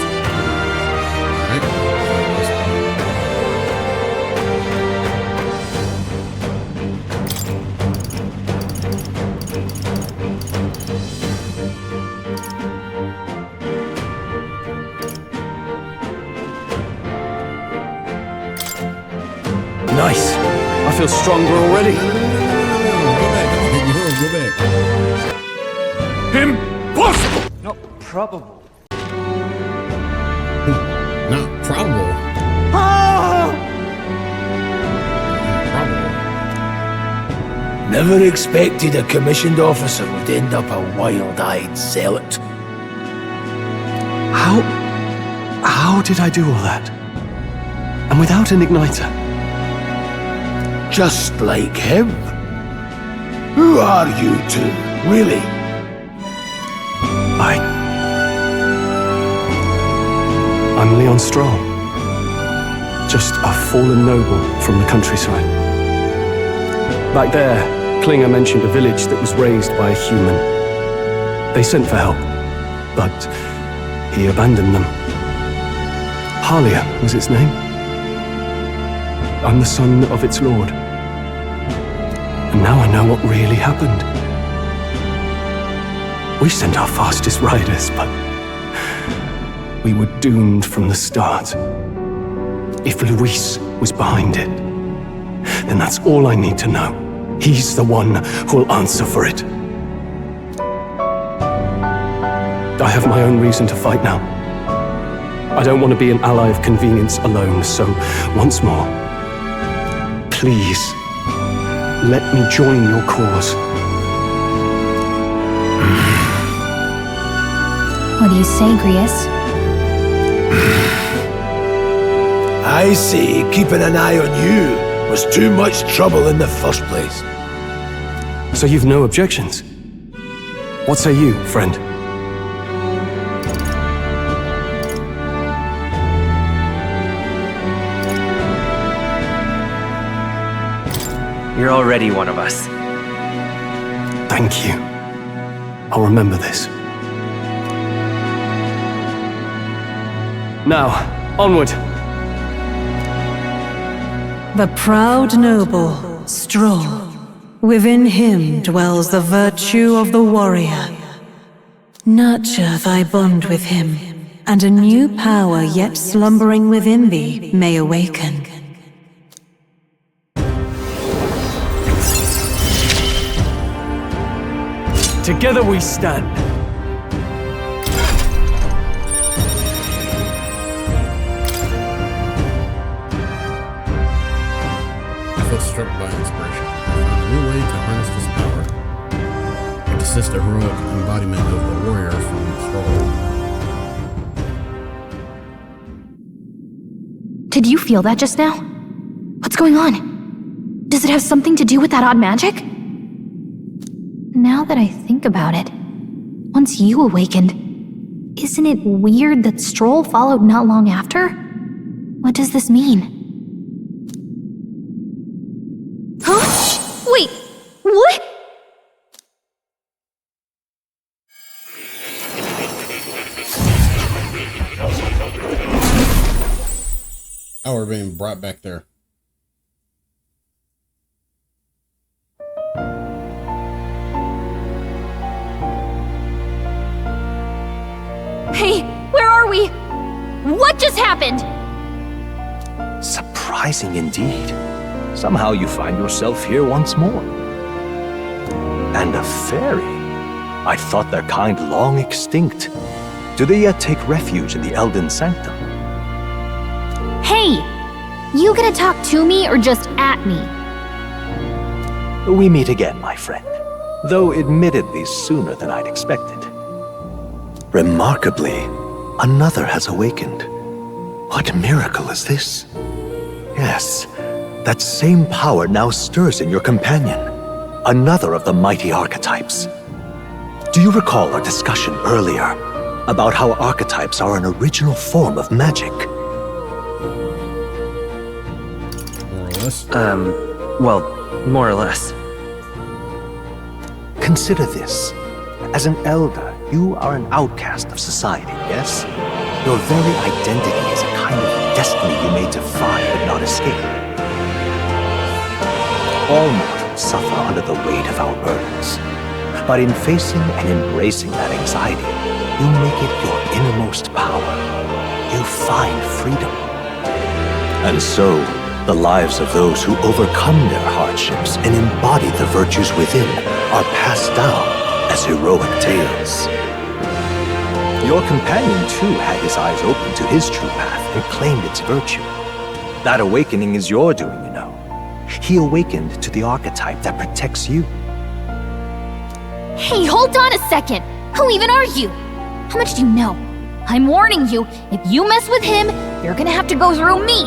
Nice. I feel stronger already. Go back. Impossible! Not probable. Not probable. Probable. Never expected a commissioned officer would end up a wild-eyed zealot. How did I do all that? And without an igniter? Just like him. Who are you two, really? I'm Leon Stroll. Just a fallen noble from the countryside. Back there, Klinger mentioned a village that was raised by a human. They sent for help, but he abandoned them. Halia was its name. I'm the son of its lord. And now I know what really happened. We sent our fastest riders, but we were doomed from the start. If Luis was behind it, then that's all I need to know. He's the one who'll answer for it. I have my own reason to fight now. I don't want to be an ally of convenience alone, so once more, please, let me join your cause. What do you say, Grius? I say keeping an eye on you was too much trouble in the first place. So you've no objections? What say you, friend? You're already one of us. Thank you. I'll remember this. Now, onward. The proud noble, Stroll. Within him dwells the virtue of the warrior. Nurture thy bond with him, and a new power yet slumbering within thee may awaken. Together we stand. I feel struck by inspiration. I found a new way to harness this power. Like assist a heroic embodiment of the warrior from Stroll. Did you feel that just now? What's going on? Does it have something to do with that odd magic? Now that I think about it, once you awakened, isn't it weird that Stroll followed not long after? What does this mean? Huh? Wait, what? Oh, we're being brought back there. Hey, where are we? What just happened? Surprising indeed. Somehow you find yourself here once more. And a fairy. I thought their kind long extinct. Do they yet take refuge in the Elden Sanctum? Hey, you gonna talk to me or just at me? We meet again, my friend. Though admittedly sooner than I'd expected. Remarkably, another has awakened. What miracle is this? Yes, that same power now stirs in your companion, another of the mighty archetypes. Do you recall our discussion earlier about how archetypes are an original form of magic? More or less. Well, more or less. Consider this. As an elder, you are an outcast of society, yes? Your very identity is a kind of destiny you may defy but not escape. All mortals suffer under the weight of our burdens. But in facing and embracing that anxiety, you make it your innermost power. You find freedom. And so, the lives of those who overcome their hardships and embody the virtues within are passed down as heroic tales. Your companion, too, had his eyes open to his true path and claimed its virtue. That awakening is your doing, you know. He awakened to the archetype that protects you. Hey, hold on a second! Who even are you? How much do you know? I'm warning you, if you mess with him, you're gonna have to go through me!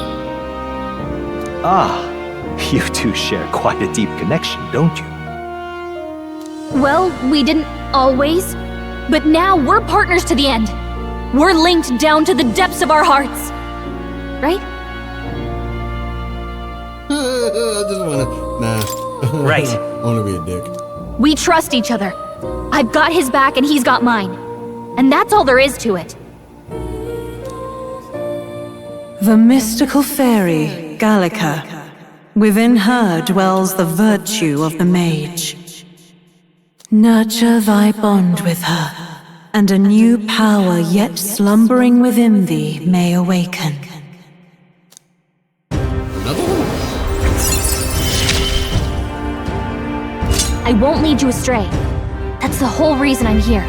Ah, you two share quite a deep connection, don't you? Well, we didn't always. But now we're partners to the end. We're linked down to the depths of our hearts. Right? I just wanna... Nah. Right. I wanna be a dick. We trust each other. I've got his back and he's got mine. And that's all there is to it. The mystical fairy, Gallica. Within her dwells the virtue of the mage. Nurture thy bond with her, and a new power yet slumbering within thee may awaken. Another one? I won't lead you astray. That's the whole reason I'm here.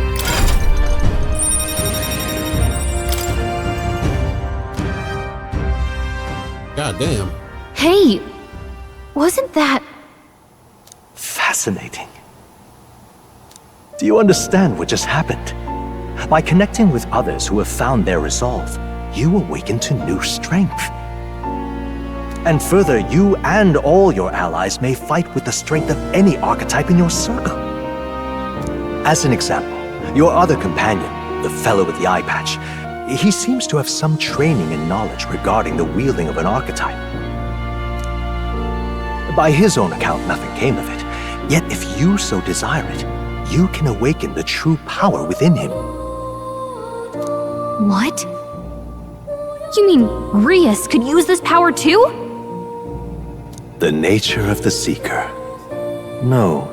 God damn. Hey, wasn't that... Fascinating. Do you understand what just happened? By connecting with others who have found their resolve, you awaken to new strength. And further, you and all your allies may fight with the strength of any archetype in your circle. As an example, your other companion, the fellow with the eye patch, he seems to have some training and knowledge regarding the wielding of an archetype. By his own account, nothing came of it. Yet if you so desire it, you can awaken the true power within him. What? You mean Rias could use this power too? The nature of the Seeker. No.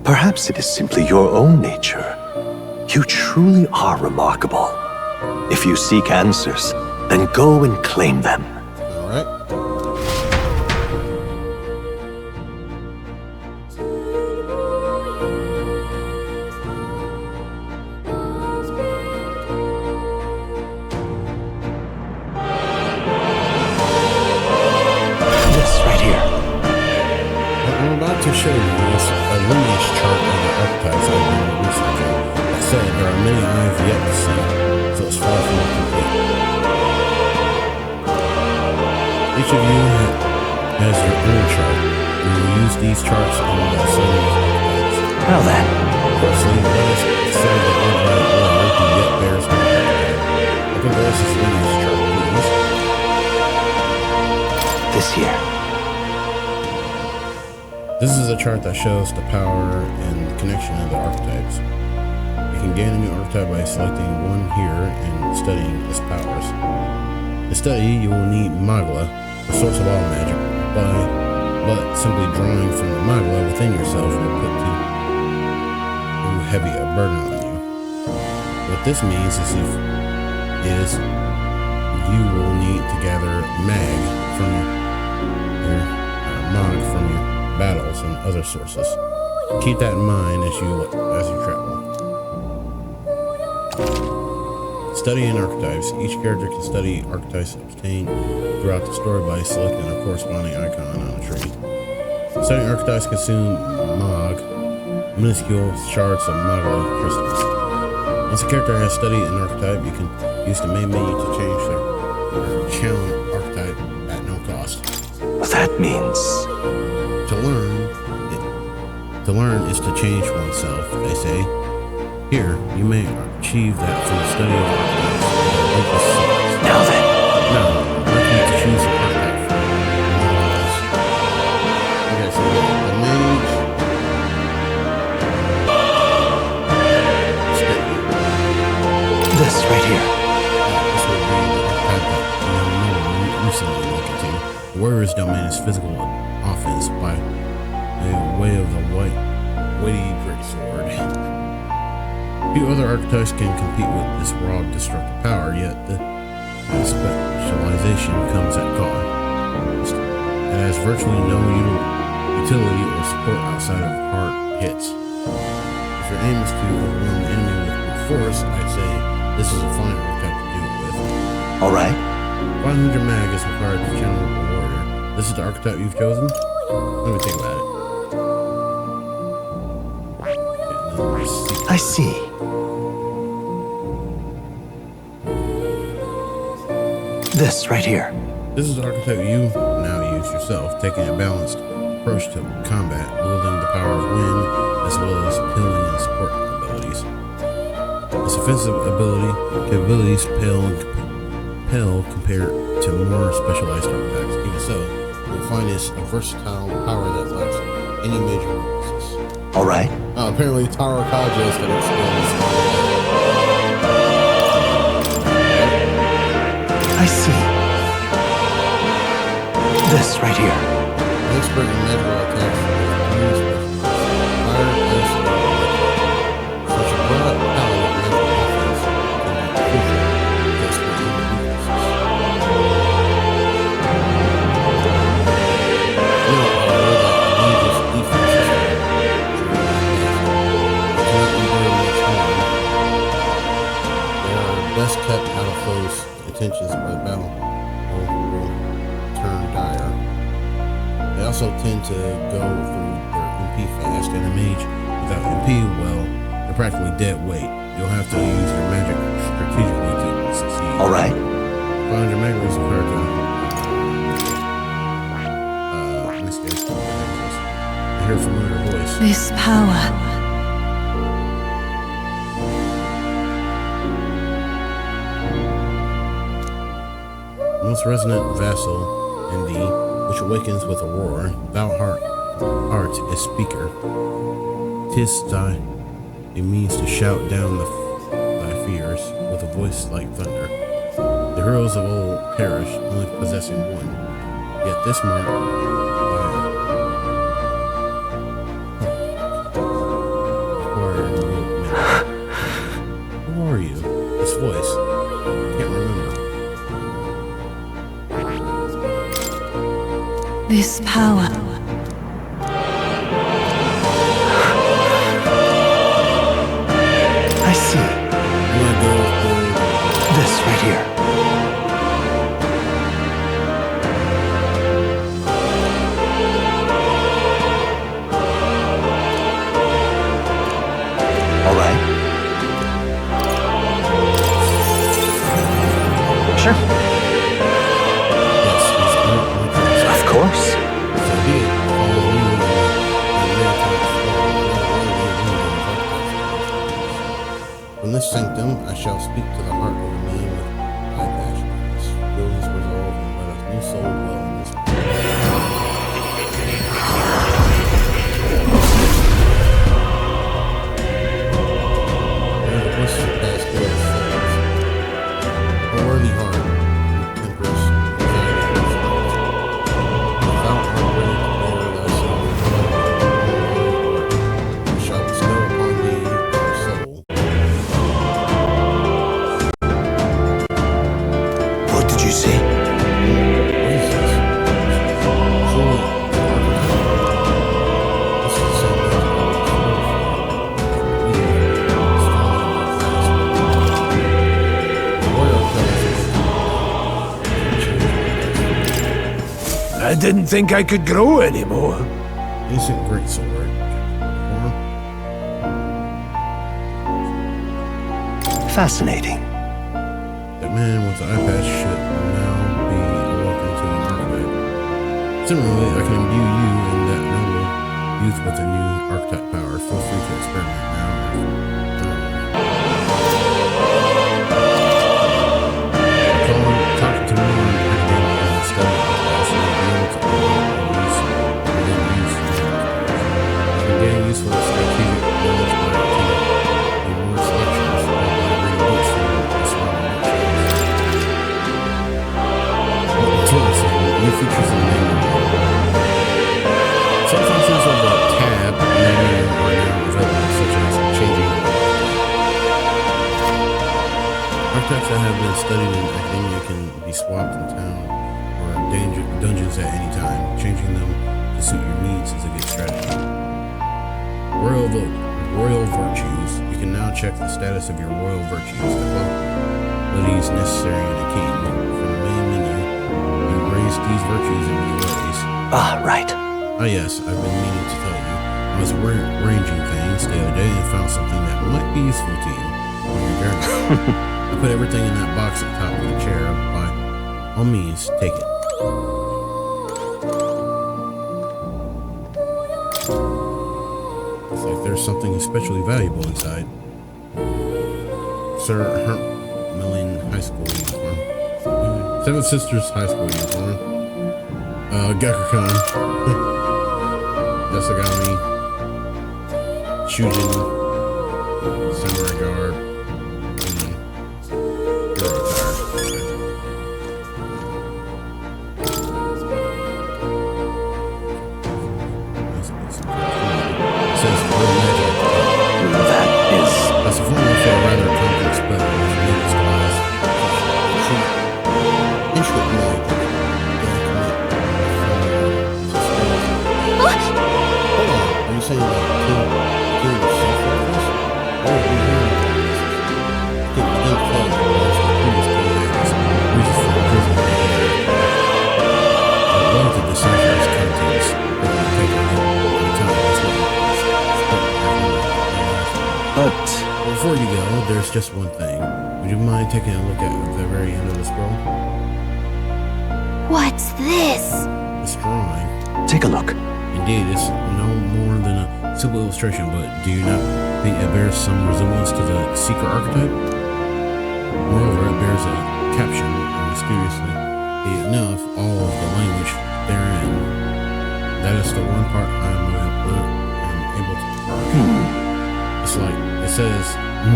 Perhaps it is simply your own nature. You truly are remarkable. If you seek answers, then go and claim them. All right. To show you is a lineage chart of the archetypes I've been researching. I said there are many I've yet to see, so it's far from complete. Each of you has your own chart. We will use these charts in the assigning of archetypes. Well then. Firstly, let us consider the unright warrior who yet bears no archetype. Look at this lineage chart, please. This here. This is a chart that shows the power and connection of the archetypes. You can gain a new archetype by selecting one here and studying its powers. To study, you will need Magla, the source of all magic, but simply drawing from the Magla within yourself will put too heavy a burden on you. What this means is you will need to gather Mag from your battles and other sources. Keep that in mind as you travel. Studying archetypes. Each character can study archetypes obtained throughout the story by selecting a corresponding icon on a tree. Studying archetypes consume minuscule shards of Magla crystals. Once a character has studied an archetype, you can use the main menu to change their challenge archetype at no cost. That means... To learn is to change oneself, they say. Here, you may achieve that through the study of archetypes. Now then. Now, let me choose an archetype from one of these. Okay, so we got the mage. This right here. This would be the archetype that no one recently looked into. The warrior's domain is physical offense by way of the weighty greatsword. Few other archetypes can compete with this raw destructive power, yet the specialization comes at cost. It has virtually no utility or support outside of hard hits. If your aim is to overwhelm the enemy with brute force, I'd say this is a fine archetype to do it with. Alright. 500 mag is required to channel a warrior. This is the archetype you've chosen? Let me think about it. I see. This right here. This is the archetype you now use yourself, taking a balanced approach to combat, wielding the power of wind as well as healing and support abilities. Its offensive capabilities pale compared to more specialized archetypes. Even so, you'll find this a versatile power that lacks any major weaknesses. Alright. Apparently Taro Kaja is going to experience. I see. This right here. Expert in magical attacks with three special fire, ice, and electric. Such a broad palette of magical offense can be crucial against particular weaknesses. Note, however, that Mage's defense is cannot endure much harm. They are best kept out of close attentions by the battle will turn dire. They also tend to go through their MP fast, and a mage without MP, well, they're practically dead weight. You'll have to use your magic strategically to succeed. Alright. 500 mag is required to in this case, I hear a familiar voice. This power. Most resonant vassal in thee, which awakens with a roar, thou art a speaker. 'Tis thy it means to shout down thy fears with a voice like thunder. The heroes of old perish, only possessing one. Yet this mark Who are you? This voice. Can't remember. This power. I see. I'm gonna go for This right here. Alright. Sure. yes, he's not like this. Of course. So be it. Follow me From this sanctum I shall speak to the heart of a man with high passions. Feel his resolve and let a new soul dwell in this There was the past good of souls. A worthy heart, temperance, anxiety, and strength. Without art ready to bear thyself, I shall bestow upon thee thy soul. What did you say? What is this? Surely, the archetype. This is the same magic I was I didn't think I could grow anymore. Ancient greatsword. Fascinating. That man with the eye patch should now Similarly, I can imbue you and that noble youth with a new archetype power. Feel free to experiment now. Talking to me on academia and study class, you'll be able to use and gain useful strategic knowledge by attending reward selections or by reading books from the surrounding bookshelves. Tourism, new features in the menu. Some functions of the tab menu are now available, such as changing archetypes that have been studied in academia can be swapped in town or dungeons at any time. Changing them to suit your needs is a good strategy. Royal virtues. You can now check the status of your royal virtues, the qualities necessary in a king. From the main menu, you raise these virtues in many ways. Ah, right. Ah yes, I've been meaning to tell you. I was ranging things the other day and found something that might be useful to you on your journey. I put everything in that box at the top of the chair. By all means, take it. It's like there's something especially valuable inside. Sir Hermelian High School uniform. Seven Sisters High School uniform. Gakukan. Yasagami. Shujin. Samurai Garb. That's a formula for a rather complex spell with needless class. Intricate mode. Hold on, are you saying that kill yourself like this? Or are we hearing about this? I think the game felt like the previous players reaches for prison. I love to decipher its contents, but I'm taking it all the time. But Before you go, there's just one thing. Would you mind taking a look at the very end of the scroll? What's this? This drawing. take a look. Indeed, it's no more than a simple illustration, but do you not think it bears some resemblance to the secret archetype? Moreover, it bears a caption, and mysteriously enough, all of the language therein. That is the one part I'm able to. It's like, it says,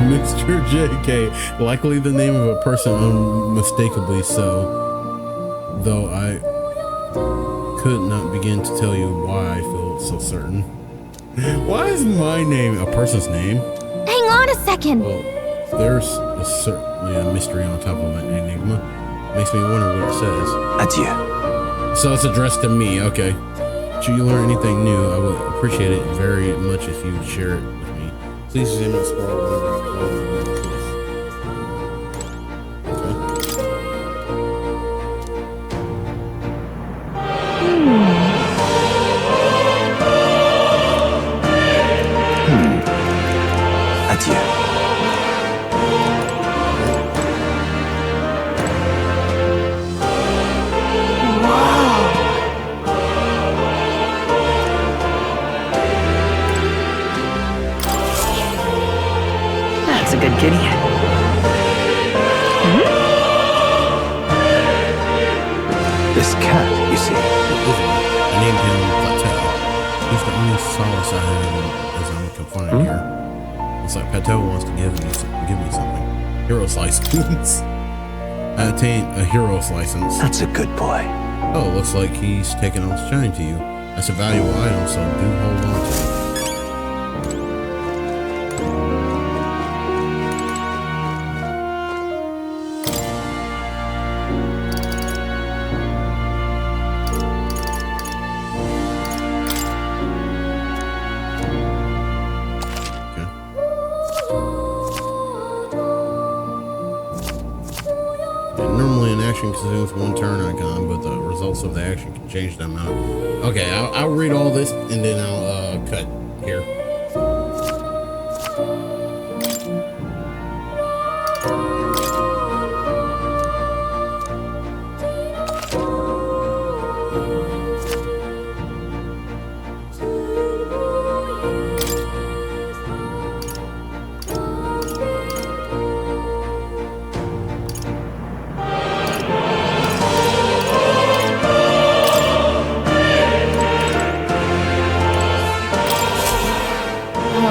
Mr. JK, likely the name of a person unmistakably so, though I could not begin to tell you why I feel so certain. Why is my name a person's name? Hang on a second. Well, there's certainly a mystery on top of an enigma. Makes me wonder what it says. Adieu. So it's addressed to me, okay. Should you learn anything new, I would appreciate it very much if you would share it with me. Please examine the scroll. Adieu. That's a good kitty. This cat, you see. I named him Plateau. He's the only solace I have as I'm confined here. It's like Plateau wants to give me something. Hero's license. I attained a hero's license. That's a good boy. Oh, looks like he's taken off shine to you. That's a valuable item, so do hold on to it. Normally an action consumes one turn icon, but the results of the action can change the amount. Okay, I'll read all this and then I'll cut here.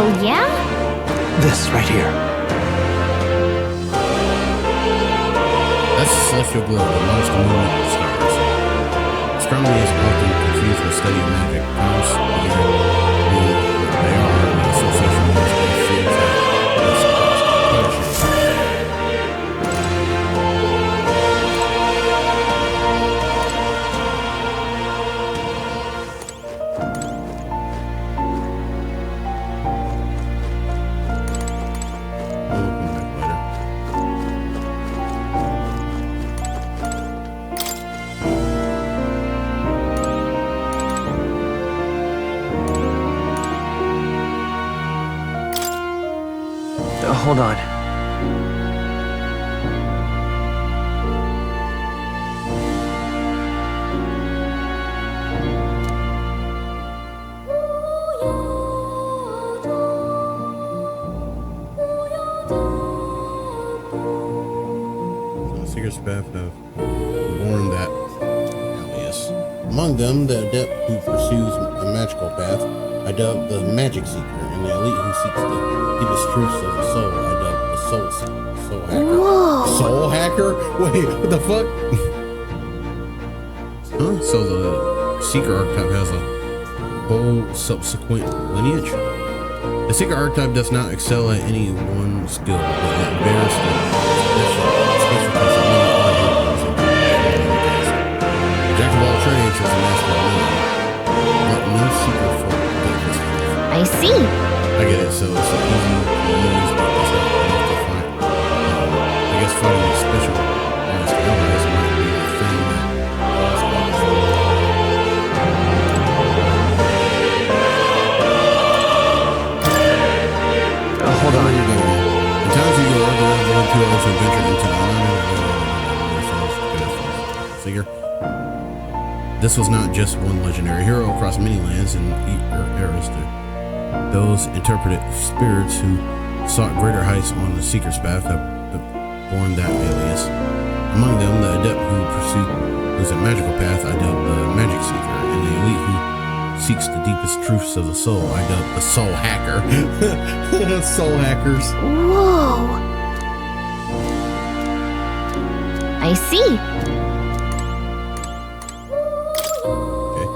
Oh, yeah? This right here. That's the celestial glow, the lowest movement of stars. Astronomy is often confused with study of magic. Terms begin being what they are, and the association with those fields have this punishment. We'll come back later. Hold on. The Seeker's Path have warned that, yes, among them, the adept who pursues a magical path, I dub the magic seeker, and the elite who seeks the deepest truths of the soul, I dub the soul hacker. Whoa. Soul hacker? Wait, what the fuck? Huh? So the seeker archetype has a whole subsequent lineage? The seeker archetype does not excel at any one skill, but it bears the specialties of many other heroes and jack of all trades is a master of none, but no seeker for this. I see. I get it, so it's easy to use, but it's not enough to find. I guess finding a special honest allies might be the thing that Hold on. in times of your other two also ventured into the Seeker. This was not just one legendary hero across many lands and eras to those interpreted spirits who sought greater heights on the Seeker's path have borne that alias. Among them, the adept who's a magical path, I dub the magic seeker, and the elite who seeks the deepest truths of the soul, I dub the soul hacker. Soul hackers. Whoa. I see. Okay.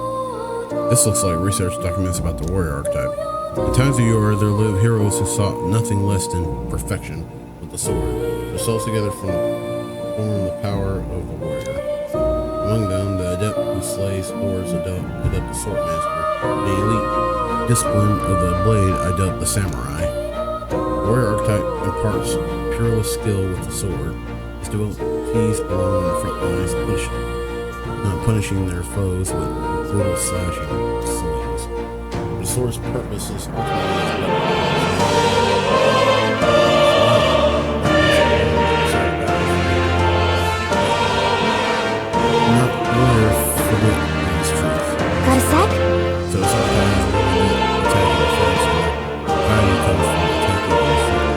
This looks like research documents about the warrior archetype. In times of yore, there lived heroes who sought nothing less than perfection with the sword. Their souls together form the power of the warrior. Among them, the adept who slays hordes, I dub the sword master. The elite discipline of the blade, I dub the samurai. The warrior archetype imparts peerless skill with the sword. Its devotees belong on the front lines, punishing their foes with brutal slashing slings. The sword's purpose is not warrior forget these truths. Got a sec? So sometimes attacking the foes, value comes from attacking the foe.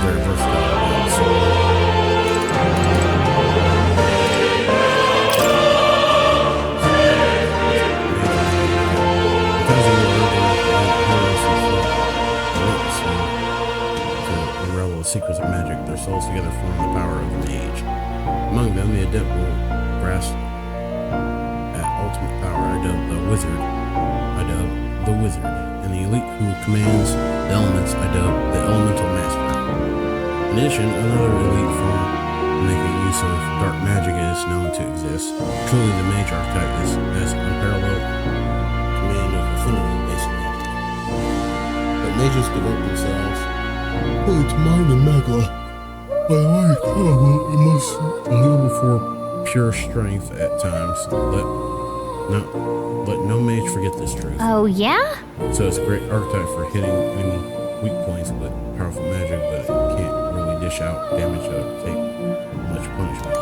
Very versatile. So secrets of magic, their souls together form the power of the mage. Among them, the adept will grasp at ultimate power, I dub the wizard, and the elite who commands the elements, I dub the elemental master. In addition, another elite form making use of dark magic is known to exist. Truly, the mage archetype has unparalleled command of affinity basic magic. But mages devote themselves to mind and Magla. By the way, it must kneel before pure strength at times. Let no mage forget this truth. Oh, yeah? So it's a great archetype for hitting any weak points with powerful magic, but it can't really dish out damage or take much punishment.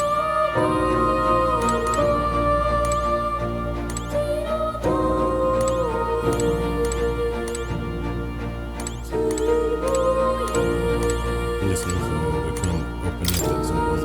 This needs to become open at some point.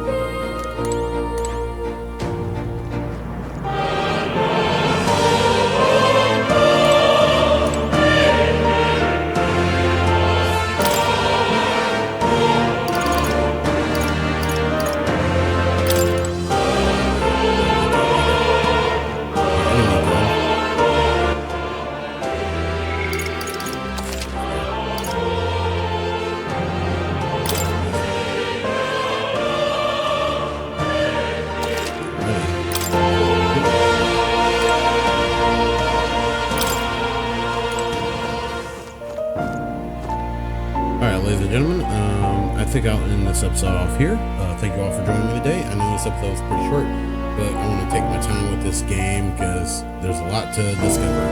think I'll end this episode off here. Thank you all for joining me today. I know this episode was pretty short, but I want to take my time with this game because there's a lot to discover.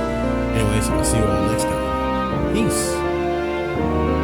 Anyways, I'll see you all next time. Peace.